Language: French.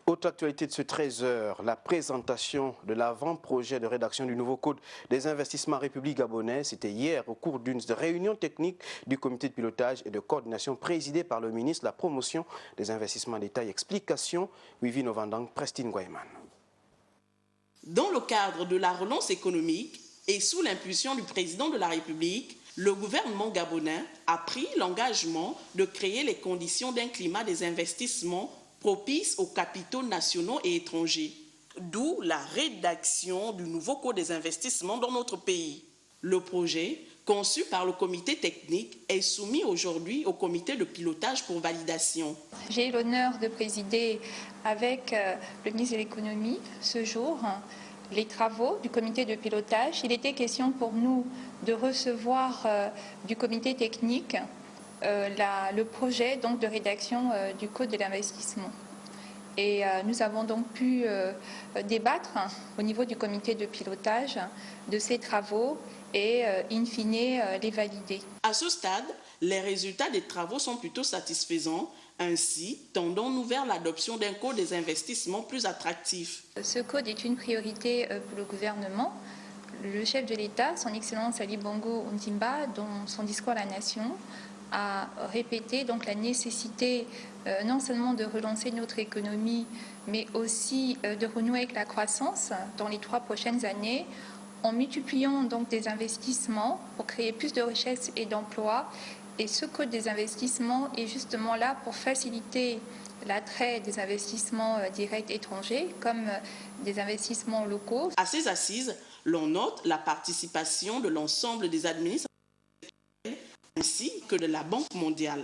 Autre actualité de ce 13h, la présentation de l'avant-projet de rédaction du nouveau Code des investissements République gabonaise. C'était hier au cours d'une réunion technique du comité de pilotage et de coordination présidée par le ministre de la promotion des investissements d'État. Explication, Wivi Novandang, Prestine Guayman. Dans le cadre de la relance économique et sous l'impulsion du président de la République, le gouvernement gabonais a pris l'engagement de créer les conditions d'un climat des investissements propice aux capitaux nationaux et étrangers, d'où la rédaction du nouveau Code des investissements dans notre pays. Le projet, conçu par le comité technique, est soumis aujourd'hui au comité de pilotage pour validation. J'ai l'honneur de présider avec le ministre de l'économie ce jour les travaux du comité de pilotage. Il était question pour nous de recevoir du comité technique le projet donc, de rédaction du Code de l'investissement. Et nous avons donc pu débattre au niveau du comité de pilotage de ces travaux et, in fine, les valider. À ce stade, les résultats des travaux sont plutôt satisfaisants. Ainsi, tendons-nous vers l'adoption d'un code des investissements plus attractif. Ce code est une priorité pour le gouvernement. Le chef de l'État, son Excellence Ali Bongo Ondimba, dans son discours à la Nation, a répété donc la nécessité non seulement de relancer notre économie, mais aussi de renouer avec la croissance dans les 3 prochaines années, en multipliant donc des investissements pour créer plus de richesses et d'emplois. Et ce code des investissements est justement là pour faciliter l'attrait des investissements directs étrangers comme des investissements locaux. À ces assises, l'on note la participation de l'ensemble des administrations ainsi que de la Banque mondiale.